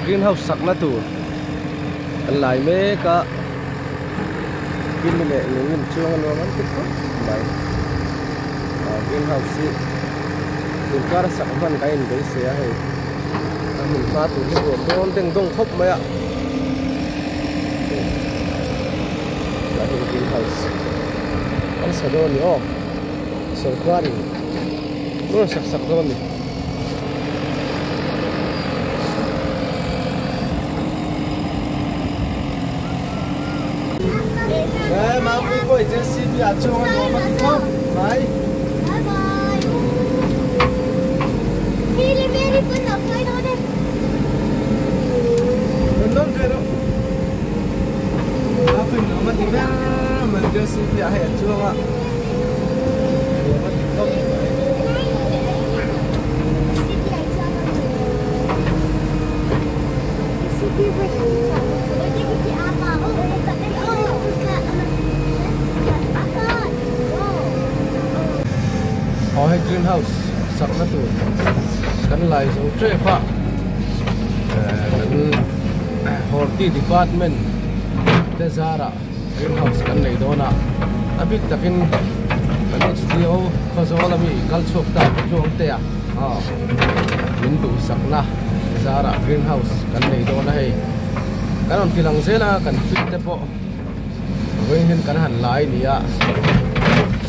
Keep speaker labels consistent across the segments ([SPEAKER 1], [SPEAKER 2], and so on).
[SPEAKER 1] greenhouse sakna tu kan lai me ka kin le ngin chuang lo man tik mai greenhouse si tu kar sak van kain dei se a he min ma tu ni don teng dong khop mai a la greenhouse kan sa do ni o सरकारी कौन sak sak तो नहीं माँ को जैसे भी अच्छे हो भाई मेरी मेरी पुन्ना कोई ना दे नंदन फेरो आप इन मत इधर मत जैसे भी आए अच्छे होगा hay greenhouse sắp nó tụi cắn lại giống tre pha cắn horti department thế ra ra greenhouse cắn này đó nè abit takin cắn HDO có số là bị cal chọc ta chuông tè mình đủ sắp na ra ra greenhouse cắn này đó này cắn on kilang xe na cắn fit te po với hình cắn hẳn lại nè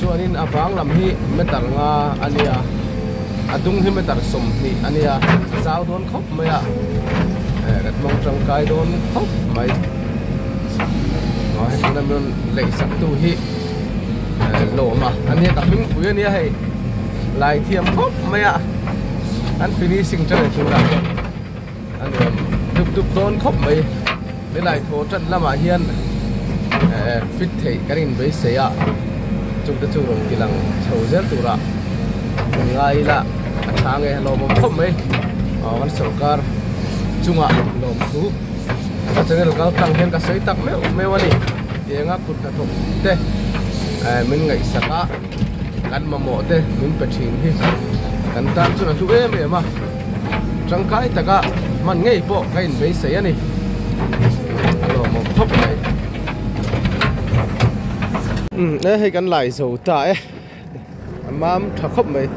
[SPEAKER 1] chuanin avang lam hi metar nga ania adung hi metar som hi ania zau don khop maya rat mong trong kai don khop mai nói nam don lei sak tu hi lo ma ania ta ming pu ania hei lai thiam khop maya an finishing chơi chu ra ania dup dup don khop mai le lai tho chan lama hian fit thei karin be se ya chúng ta chung kỹ năng sầu rất tụ ra ngay là tháng ngày lò một khóm mấy con sầu car chung ạ lò thú các chân là tăng thêm các sấy tắc mấy mấyวันนี้tiếng áp cột thục thế mình ngày sạc á cắn mà mỏ thế mình phải chỉnh thì cắn tam chung là chú em vậy mà trong cái tất cả mình ngay bộ cái mấy sấy này lò một khóm này đấy hay gắn lại dầu tại mam thắc khóc mày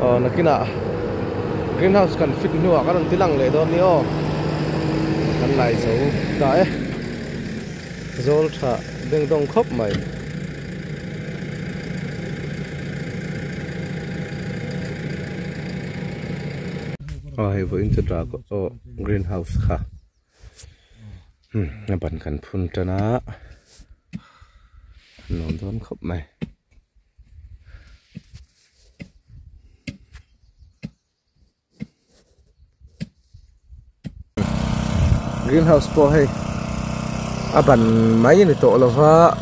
[SPEAKER 1] là cái nào greenhouse cần fit nua các đồng tí lăng lệ đó nữa gắn lại dầu tại dầu thả đừng đông khóc mày hay với internet của greenhouse khá bạn cần phun cho nó nón đón khóc mày greenhouse po hay bạn máy này tổ là hoa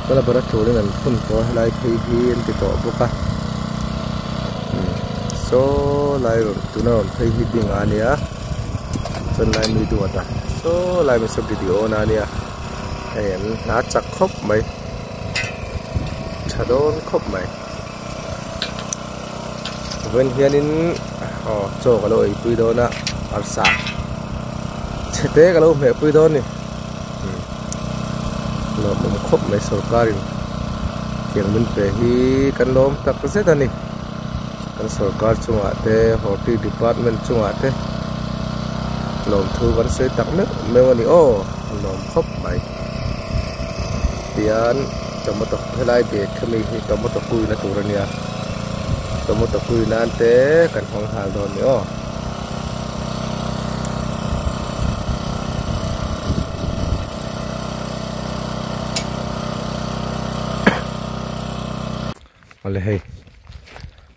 [SPEAKER 1] đó là bớt chủ nên phun po lại thì cái tổ boka số lại rồi tụi nó thấy tiếng anh nhá chân lại mới đuổi ta số lại mới sắp video này nhá em ná chặt khóc mày chả đón khóc mày bên kia đến cho cái lối quy đôn á ăn sạch chết thế cái lối mẹ quy đôn này nó một khóc mày sầu cari tiếng mình về hi căn lom tập cái gì này căn sầu cari chung à thế horti department chung à thế lom thu vẫn sẽ tập nước mấyวันนี้lom khóc mày tian tomato helai be khami hi tomato kui na turania tomato kui nan te kan hong hal don ni ole hey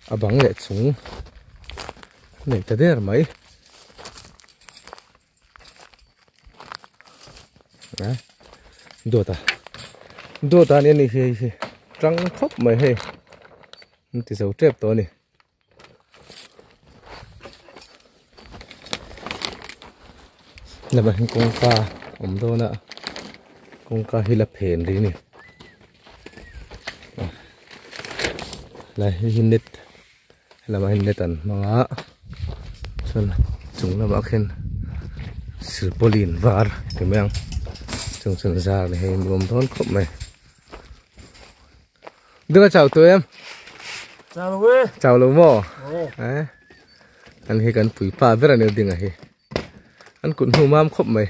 [SPEAKER 1] abang le chung nei ta der mai đua ta nên thì trắng khóc mày hay thì dấu trép to này là bạn con ca ổn đâu nè con ca hi là phèn đi nè là hình nét là mà hình nét tần mà chung là bác khen sử polin var cái mèng chung chung ra này hay gồm thôn khóc mày đưa chào tụi em chào lâu mò đấy anh hay cần phủi pha rất là nhiều tiếng này anh cũng hùm am khóc mày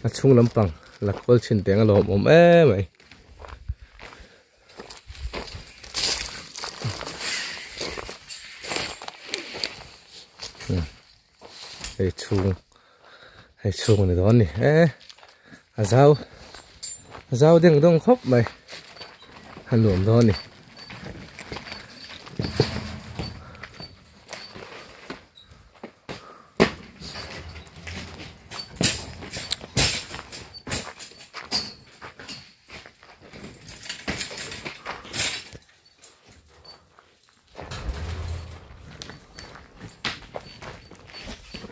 [SPEAKER 1] anh chung lắm bằng là có chuyện tiếng lộn ôm mày hay chung này đó nè dao tiếng đông khóc mày hắn luồn đó nè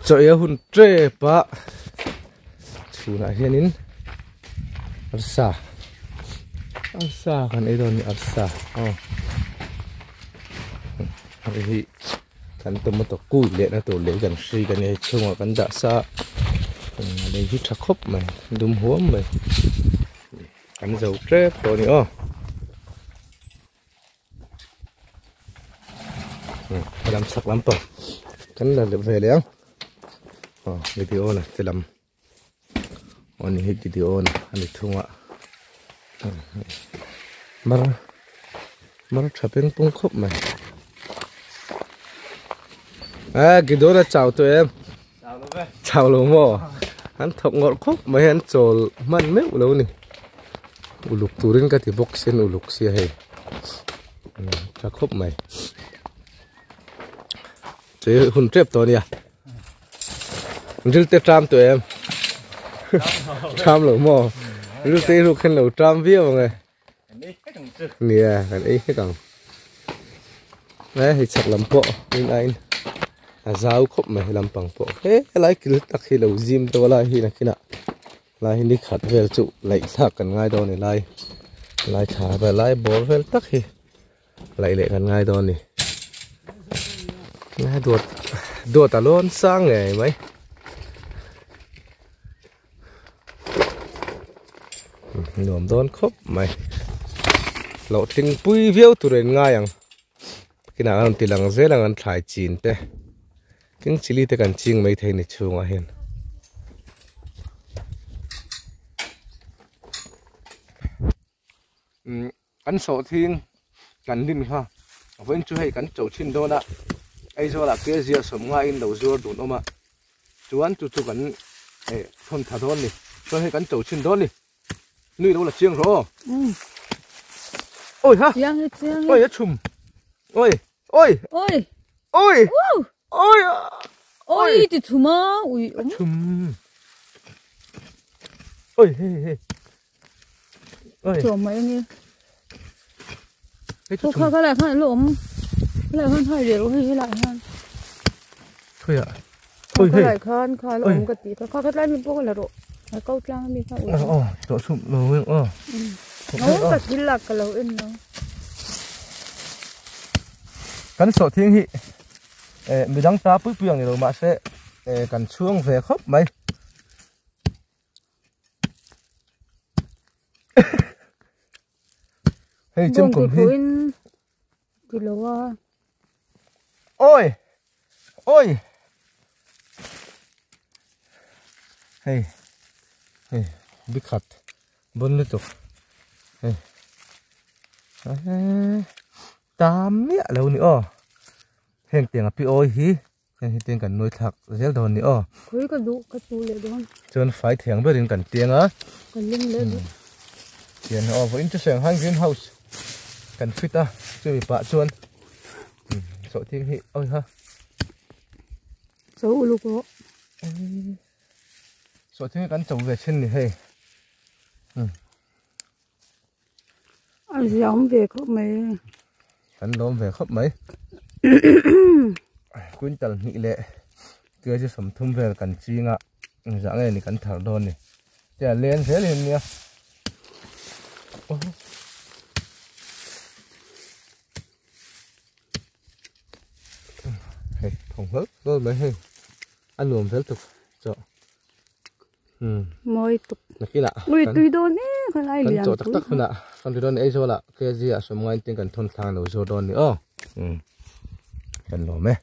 [SPEAKER 1] trời ơi hun tre pa chú lại hiện in arsa kan itu ni arsa hari kan tomato kui le na to le kan si kan ni chunga kan da sa le hi thakop mai dum huam mai kan dầu tre to ni làm sắc lắm to kan là về liền video này sẽ làm anh hết video này anh thua mar chapeng pung khop mày cái đó là chào tụi em chào luôn mò anh thọc ngọt khóc mày anh trộn man méo lâu nè uluk turin cái thì bốc sen uluk xia hay cha khóc mày chơi hôn trép to nè ril te tram tụi em tram lẩu mò ril te rục khen lẩu tram vía mọi người nè cái ấy cái càng đấy thì chặt làm bộ nên anh giáo khóc mày làm bằng bộ thế lại cái tắc khi lẩu gym tôi lại khi nào lại đi khát về trụ lại thạc cần ngay đâu này lại thả về lại bỏ về tắc khi lại lệ cần ngay đâu này ngay đuột ta luôn sang ngày mấy nôm đón khóc mày lộ trình pui viêu tụi人ngay ang cái nào anh tilang dễ là anh thay chín thế cái chili thế cần chiên mấy thầy này chuông à hiền anh sổ thiên cần đi ha vẫn chưa hay cần chậu chín đâu nè ai cho là cái gì sống ngay in đầu dưa đủ không ạ chú anh chú cần thôn thả thôn đi cho hay cần chậu chín đó đi nuôi đâu là chiêng rồi ôi ha ôi nó chùm ôi
[SPEAKER 2] thì chùm á
[SPEAKER 1] chùm ôi
[SPEAKER 2] chùm mấy nghe thôi cái này phải lộn cái này phải thay đều hay lại hơn
[SPEAKER 1] thôi ạ
[SPEAKER 2] thôi cái này khăn lộn cái tí thôi cái này mình bốc là độ cái câu trang mình phải
[SPEAKER 1] chỗ chùm rồi
[SPEAKER 2] nó cả chỉ là cái lẩu in nó
[SPEAKER 1] cắn sọ thiên hị mình đang ta bứt biếng này rồi mà sẽ cắn chuông về khóc mày hay chim cùng hi
[SPEAKER 2] thì lẩu à
[SPEAKER 1] ôi hey biết khát bún nữa chụp tám mía lâu nữa hiện tiền pi ôi hi hiện tiền cần nuôi thạc dễ đòn nữa
[SPEAKER 2] khối cái đủ cái chú lệ đòn
[SPEAKER 1] chân phải thieng bên cần tiền á
[SPEAKER 2] cần linh lệ
[SPEAKER 1] tiền với interesting hang greenhouse cần fit ta chơi bị bạ chuan sọ thiên hi ôi ha
[SPEAKER 2] xấu lục đó
[SPEAKER 1] sọ thiên cần trồng về trên này hay
[SPEAKER 2] anh giống về khóc mày
[SPEAKER 1] cần đom về khóc mấy quên tần nghĩ lệ kia chứ sầm thum về cần chi ngạ dạng này thì cần thảo đòn này chả lên thế liền nha thùng hớt rồi mấy hình anh nuông phèn tục cho
[SPEAKER 2] moi tục
[SPEAKER 1] nãy kia là
[SPEAKER 2] ui tùy đồn nè khai lại
[SPEAKER 1] kan
[SPEAKER 2] liền
[SPEAKER 1] cho tak tak huna kan ridon ei zola ke ji a somngai ting kan thon thang no zo don ni o kan lo me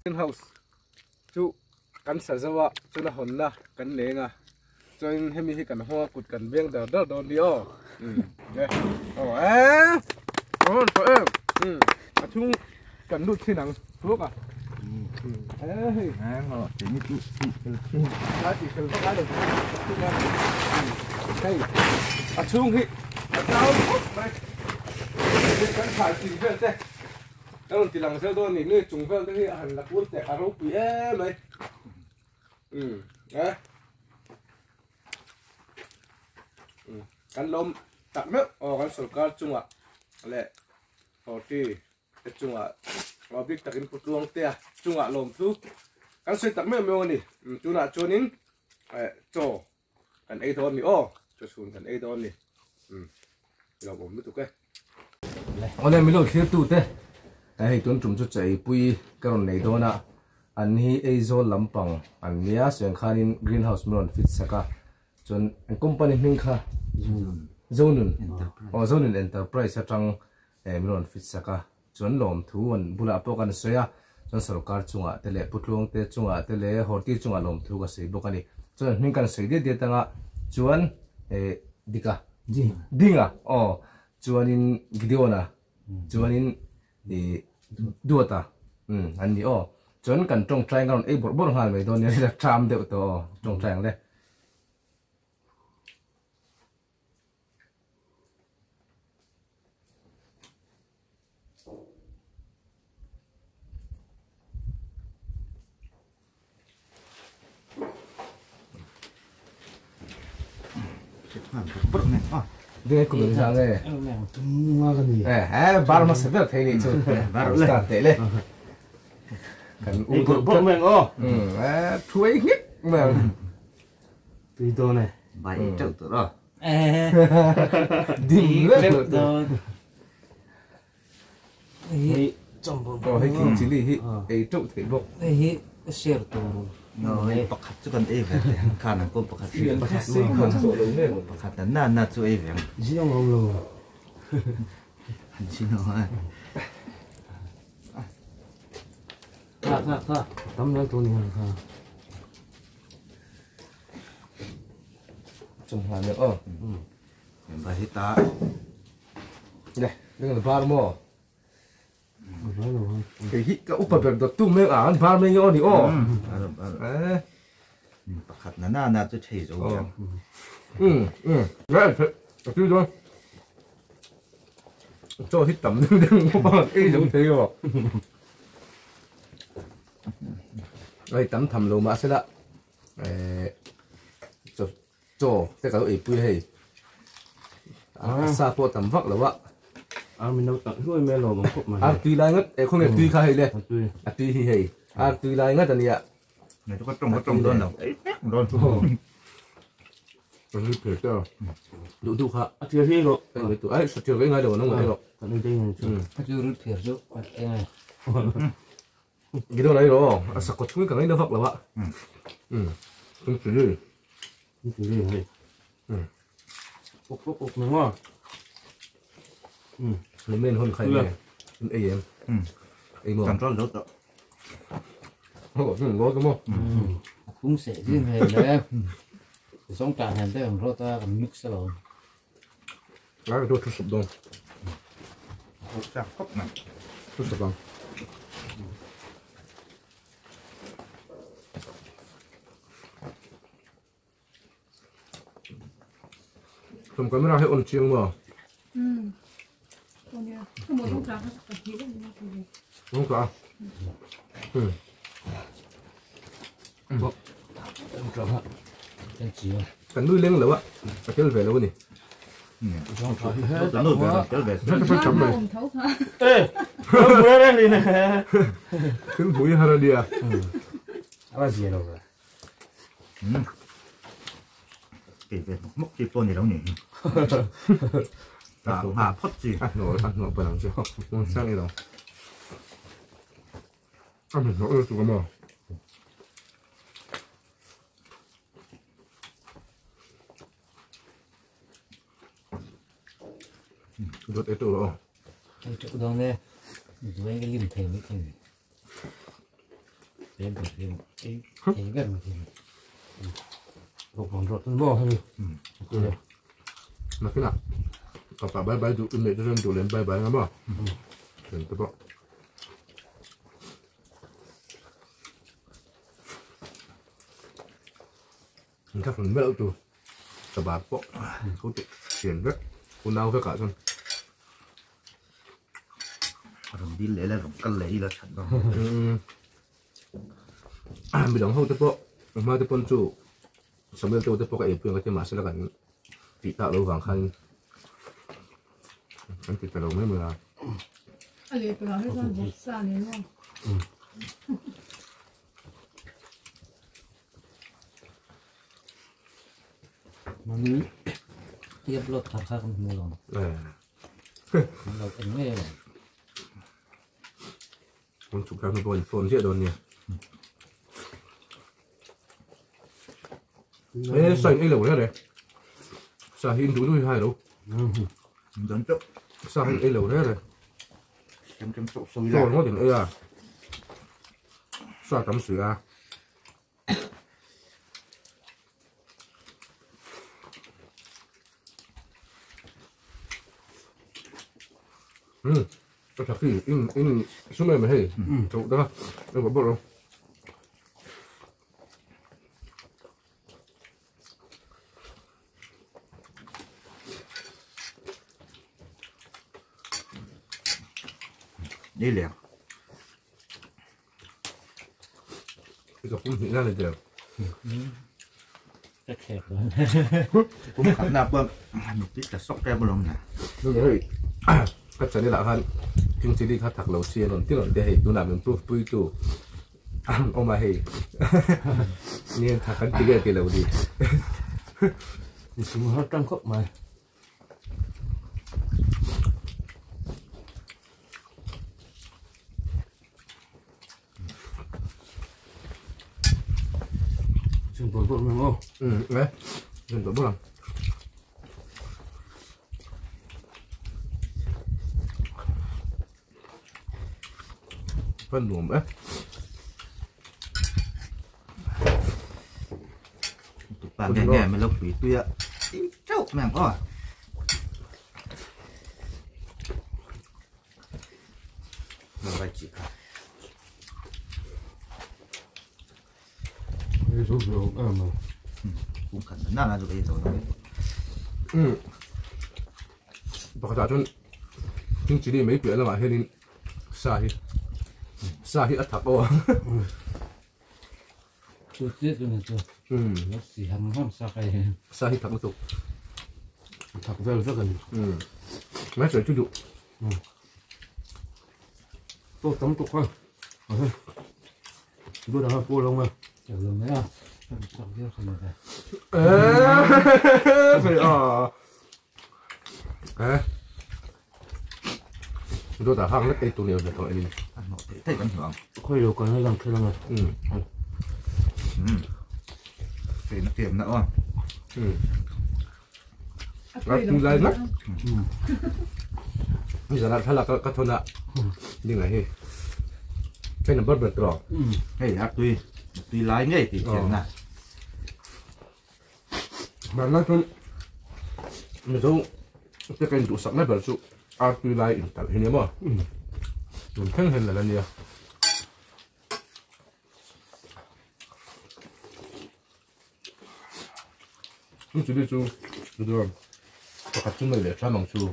[SPEAKER 1] greenhouse chu kan sa zawa chu na hon na kan lenga choin hemi hi kan ho kut kan beng da da don ni o ne o on to a chung kan lut thi nang thuốc à
[SPEAKER 3] họ chỉ như chú
[SPEAKER 1] đã chỉ cần có được đây à chung hi tao đây cái phải chỉ về đây tao chỉ làm sao thôi nơi trùng về cái hành là cuốn tẹt à rốt quỷ mày đấy cái lom tạm mất cái sầu cá chung ạ lệ thì cái chung ạ và biết takin putuang tia chung ạ lom thu kan soi tak me ni tuna chonin cho kan ei don ni cho sun kan ei don ni lo bom tu ke ole mi lo khir tu te ai ton tum chu chai pui karon nei dona an hi ei zo lampang an nia seng khanin greenhouse mon fit saka chon an company ning kha zonun enterprise atang mon fit saka chon lom thu an bula pokan soya chon sarkar chunga tele putlong te chunga tele horti chunga lom thu ga sei bokani chon ning kan sei de tanga chuan dika dinga chuanin gideona chuanin duata an ni chon kan tong trai ngon ei bor hal mai don ni la tram de to tong trai le dia cũng được sang đây, baru masih ada thay ni tu, baru start thay le, kan
[SPEAKER 3] bột mình
[SPEAKER 1] thui nhít mà,
[SPEAKER 3] tùy tôi này,
[SPEAKER 4] bảy triệu tự đó,
[SPEAKER 1] dim le
[SPEAKER 4] đó,
[SPEAKER 3] trong bột,
[SPEAKER 1] hay kinh chỉ li ấy trộn thấy bọc,
[SPEAKER 4] share tu,
[SPEAKER 3] rồi bạc hạt cho con em về, khả năng con bạc hạt,
[SPEAKER 1] bạc hạt xí còn sổ lớn lên,
[SPEAKER 3] bạc hạt na cho em về,
[SPEAKER 4] gì ông ông luôn,
[SPEAKER 3] xin lỗi,
[SPEAKER 4] kha, tấm lên tu này kha,
[SPEAKER 1] trồng hoa nữa,
[SPEAKER 3] và hết ta,
[SPEAKER 1] này, đây là bar mo. Cái hít cái úp bẹp được tung mấy án ba mấy nhon đi
[SPEAKER 3] bạc hạt na cho thấy rồi,
[SPEAKER 1] đấy thật chứ thôi cho hít tầm đừng có bao cái giống thế rồi đây tắm thầm lồ mà sẽ đã cho cái cái ấy bươi hay sa po tầm vắt là vậy
[SPEAKER 4] mình đâu tận nuôi mẹ lò bằng cục mà,
[SPEAKER 1] tùy lại ngất không phải tùy khai này, tùy hay tùy lại ngất anh ạ,
[SPEAKER 3] này có trong đơn đâu, ấy đơn,
[SPEAKER 1] còn như thế sao, đủ đủ hả,
[SPEAKER 4] chưa thấy rồi,
[SPEAKER 1] cái tụi ấy sửa cái ngay đầu nó ngon rồi,
[SPEAKER 4] tận đây chưa rút thiệt rồi, này,
[SPEAKER 1] cái đồ này rồi, sạc có chúng cái này nó vắt là vậy, không chỉ
[SPEAKER 4] cái gì này, cục đúng không?
[SPEAKER 1] mình nên hơn khai này, ấy em, ấy mua,
[SPEAKER 3] làm cho lốt đó,
[SPEAKER 1] không có ngon đúng không?
[SPEAKER 4] Cũng sẽ gì này đấy, sống tràn hàng tới hàng rô ta còn mix rồi,
[SPEAKER 1] cái đồ chút sụp đông,
[SPEAKER 3] chặt cốc này,
[SPEAKER 1] chút sụp đông, không có mấy nào hay ôn chiêng mà. Không có. Cần nuôi lên là vậy, cái về lâu nè.
[SPEAKER 3] tôi nuôi về,
[SPEAKER 1] Rất là chấm này.
[SPEAKER 4] ê, không bữa đây đi nè,
[SPEAKER 1] Cái bụi hara đi à?
[SPEAKER 4] bao nhiêu đâu rồi,
[SPEAKER 3] kể về mốc chỉ con gì đâu nhỉ, phất gì,
[SPEAKER 1] ăn nổi bữa nào chưa? Ngon sang đi đâu? Ăn mình nổi tụi con mò. rốt ấy tụ rồi
[SPEAKER 4] cái chỗ đó này với cái lim thèm cái gì đến được thêm cái gần thì gục vòng rốt nó bo thôi
[SPEAKER 1] mà cái nào còn phải bay bay tụ này cho nên tụ lên bay bay lắm à đừng có bỏ chắc là mấy tụ cả bà bỏ không tụ tiền rất cô nào với cả rồi
[SPEAKER 3] rồi đi lấy là cân lấy là thật đó
[SPEAKER 1] bị đóng hông tiếp bộ mà tiếp con chủ sớm lên tôi tiếp bộ cái phương cái tiền mà sẽ là cảnh bị tạo lâu vàng khăn anh bị tạo lâu mấy mười
[SPEAKER 2] anh lấy cái hết rồi một xa này luôn
[SPEAKER 4] mà nghĩ tiếp lột thật khác không mua rồi nó tính nghe rồi
[SPEAKER 1] con chụp ra một phone chia đồn nhỉ ê xanh ấy là một cái này sao hình túi đuôi hai đâu
[SPEAKER 3] dẫn chốc
[SPEAKER 1] sao hình ấy là một cái này
[SPEAKER 3] chấm sốt sôi
[SPEAKER 1] rồi
[SPEAKER 3] ra
[SPEAKER 1] nó đến đây à sao tắm sữa à có thật gì in xuống đây mà hay chỗ đó đâu có bộ đâu
[SPEAKER 3] đi liền
[SPEAKER 1] cái cặp cũng hiện ra là được
[SPEAKER 4] rất đẹp rồi
[SPEAKER 3] cũng khát nạp bơm một tí là sốc ra một lần nè
[SPEAKER 1] đúng rồi các cháu đi lại hơn chúng chỉ đi khát thật lâu xưa rồi tiếc rồi để tôi làm mình bui tu ông mà hay nên thật hắn chỉ cái lâu đi
[SPEAKER 4] thì chúng nó trăng khóc mà chúng tôi cũng làm không
[SPEAKER 1] đấy chúng tôi làm phân luồng đấy
[SPEAKER 3] tụi bạn nghe nghe mình lộc quỷ tuy ạ cháu mẹ có rồi vậy chị
[SPEAKER 4] cái số rồi mà
[SPEAKER 3] cũng khẩn nào là rồi rồi
[SPEAKER 1] bác giả chun chúng chỉ đi mấy chuyện là mà hay đi xa hi thắc ô
[SPEAKER 4] tôi tiếc rồi này nó chỉ hầm hầm sao cái
[SPEAKER 1] xa hi thắc một tục
[SPEAKER 4] thật rất gần
[SPEAKER 1] mấy chuyện chú dụ
[SPEAKER 4] tôi tắm tục thôi tôi đã cô lông mà chờ rồi mấy à sao kia không được
[SPEAKER 1] phải tôi đã hăng lấy cây tủ nhiều rồi thôi đi
[SPEAKER 3] ăn họ thấy ảnh hưởng
[SPEAKER 4] khơi đồ còn hơi gần kia lông rồi
[SPEAKER 3] thì nó tiềm nữa
[SPEAKER 1] cũng dài lắm bây giờ là thay là các thôn ạ nhưng này hi cái nằm bất bật rồi
[SPEAKER 3] hay tuy lái ngay thì tiềm nè
[SPEAKER 1] mà nói chung mình đâu cái kênh tụ sẵn mấy bật tụ tuy lái tại hình như mà mình thấy hình là gì chúng chỉ đi chú được có khách chúng mình để cho bằng chú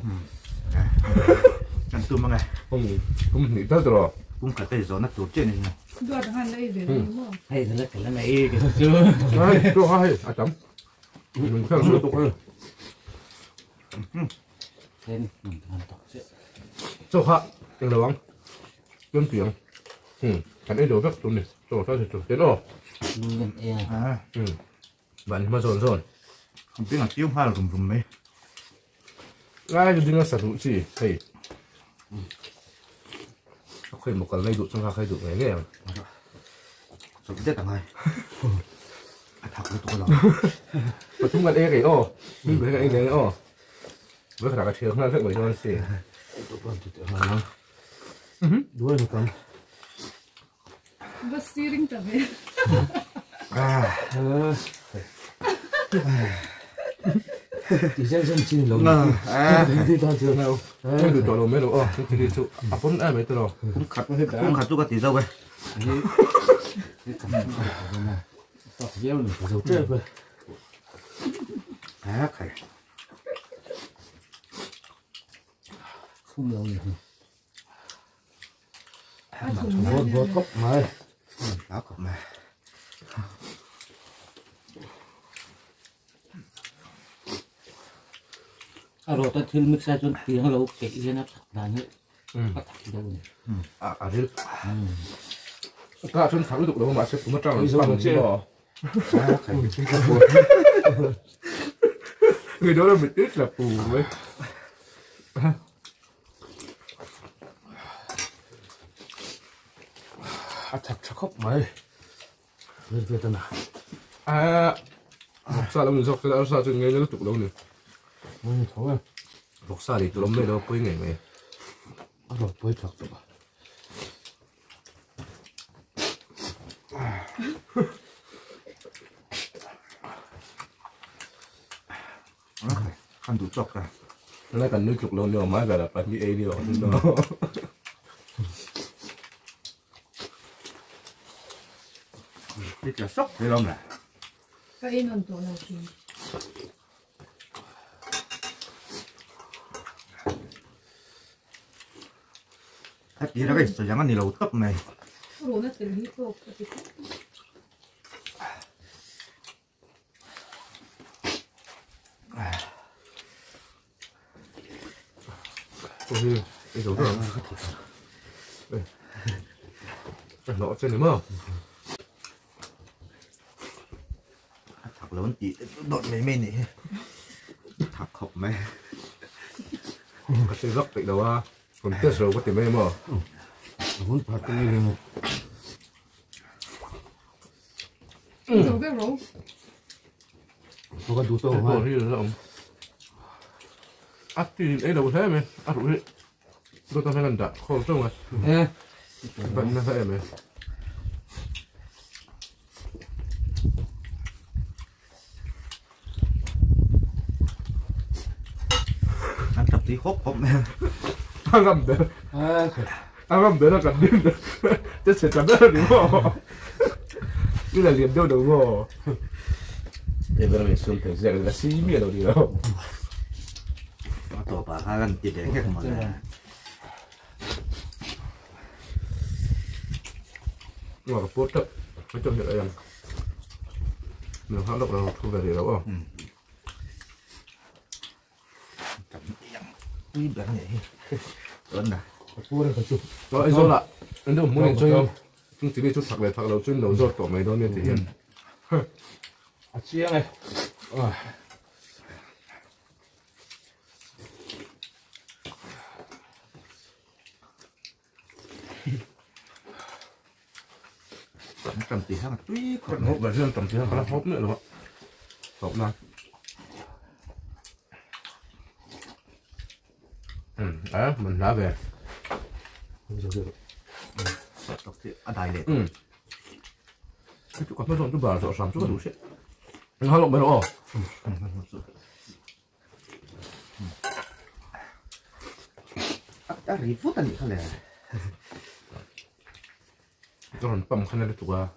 [SPEAKER 3] ăn tôm mà này
[SPEAKER 1] không nghĩ tới rồi
[SPEAKER 3] cũng cả tay gió nó tụt trên này
[SPEAKER 2] đưa được hàng đây để đúng không
[SPEAKER 4] hay thật là cái này cái chưa
[SPEAKER 1] hay chú hay chấm mình theo chú tục hơn
[SPEAKER 4] thêm hoàn toàn sẽ
[SPEAKER 1] chú hạ tiếng đầu ăn tiếng tiếng cái này đồ vắt tụi này đồ sao thì tụi tiếng rồi
[SPEAKER 4] nhân e
[SPEAKER 1] bạn mà rồi
[SPEAKER 3] không biết là tiêu hoa là rùm mấy
[SPEAKER 1] ai thì nó sản xuất gì thì khơi một cái lấy dụ trong khai dụ này nghe
[SPEAKER 3] rồi cái tết tặng ai thật với tôi lòng
[SPEAKER 1] mà chúng ta đây cái ô như vậy cái này ô với cả cái chiều nó rất bởi cho xì
[SPEAKER 3] đuôi một con
[SPEAKER 2] bớt steering tập về
[SPEAKER 4] thì sẽ dân chi lồng thì ta chưa nào
[SPEAKER 1] không được trò mấy đồ chúng chỉ chụp bốn ai mấy đồ
[SPEAKER 3] cũng khát chút cái tí dâu vậy
[SPEAKER 4] cái cầm này tao gieo này phải dầu chết rồi
[SPEAKER 3] khải
[SPEAKER 4] không lâu nữa
[SPEAKER 3] vô cốc mày áo cốc mày
[SPEAKER 4] rồi ta thêm mix ra cho tiếng lâu kỹ lên nó thật là như thật đâu này
[SPEAKER 1] đi cả chân thắng được đâu mà sẽ cũng mất trăng bằng chứ bỏ người đó là mình ít là phù với
[SPEAKER 3] thật khóc mày lên về tên nào
[SPEAKER 1] sao lắm rồi sao chuyện nghe nó tụt đâu nữa
[SPEAKER 3] thôi
[SPEAKER 1] bọc sao thì tụi lắm đây đâu quên ngày mày
[SPEAKER 3] rồi quên thật rồi ăn đủ chọc ra
[SPEAKER 1] nó cần nước chục lon nhiều mà là bạn đi đi rồi đó
[SPEAKER 3] đi chợ sốc thấy không này
[SPEAKER 2] cái non tổ nào thì
[SPEAKER 3] hết đi ra cái sợi trắng ăn thì lâu tấp này
[SPEAKER 2] rồi nó tự hít vô cái
[SPEAKER 1] ôi cái dấu rồi đây nó trên đấy mà
[SPEAKER 3] thật lớn chị đột mấy mình này thật khóc mày
[SPEAKER 1] cái xe gấp tại đâu à còn tiếc rồi có tiền mấy mà
[SPEAKER 3] muốn phạt cái này này
[SPEAKER 2] rồi cái rồi
[SPEAKER 3] có cái đủ tô
[SPEAKER 1] rồi
[SPEAKER 3] mà
[SPEAKER 1] thì là ông thì ấy đâu thế mày đủ đi tôi tao phải làm đã khổ trông à vẫn là thế mày
[SPEAKER 3] ăn tập tí khóc mày
[SPEAKER 1] ăn ngầm đấy ăn ngầm đấy là cần điên đấy chết sẽ chắn đấy đúng không như là liền đâu đúng không thế bây giờ mình xuống thử xem là xí miệng đâu đi đâu
[SPEAKER 3] tổ bà hai lần chỉ để cái mà
[SPEAKER 1] nhưng mà post đó nói chung hiện tại em mình hãng độc là thu về để đâu không
[SPEAKER 3] chậm quý bạn nhỉ lớn này
[SPEAKER 1] cua đây phải chụp rồi rồi lại anh đâu muốn chơi chúng chỉ đi chút thật là chuyên đầu rồi tổ mày đó nên thể hiện
[SPEAKER 3] chia này tầm tí khác tuy
[SPEAKER 1] còn hộp và riêng tầm tí khác hộp nữa đúng không hộp nào đấy mình đã về
[SPEAKER 3] ở đây đấy
[SPEAKER 1] cái chỗ có mấy种就把手上这个东西你看到没有
[SPEAKER 3] đã rỉ phút anh nhỉ này
[SPEAKER 1] 저런 빰 하나를 두고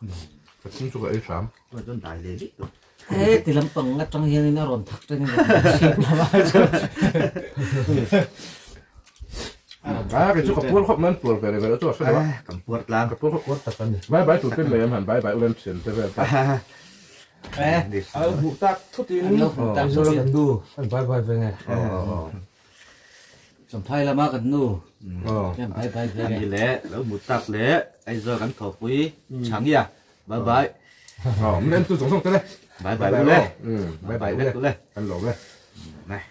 [SPEAKER 1] 그 친구가 1.3
[SPEAKER 3] rồi cho đại lệ đấy
[SPEAKER 4] ê thì lắm bằng ngắt trong hiên nó rồn thật cho nên
[SPEAKER 1] cái chỗ có cuốn hộpมันปวดไปเลยตัวใช่ไหม
[SPEAKER 3] cầm quật làm
[SPEAKER 1] cái cuốn hộp cuốnตัดกันbye bye ถูกเป็นเลยมัน bye bye อุเรนเสียนเตเวต
[SPEAKER 3] vụ tác thốt tiếng
[SPEAKER 4] tạm
[SPEAKER 3] rồi
[SPEAKER 4] số
[SPEAKER 3] gần đu anh bye bye về này
[SPEAKER 4] sầm thay là mà gần nu em bye bye về
[SPEAKER 3] anh gì lẽ lỡ một tác lẽ anh giờ gắn thổ quý trắng gì à bye bye
[SPEAKER 1] mình lên tôi sống xong tới đây
[SPEAKER 3] bye bye lên
[SPEAKER 1] bye bye
[SPEAKER 3] lên
[SPEAKER 1] ăn lẩu đây
[SPEAKER 3] này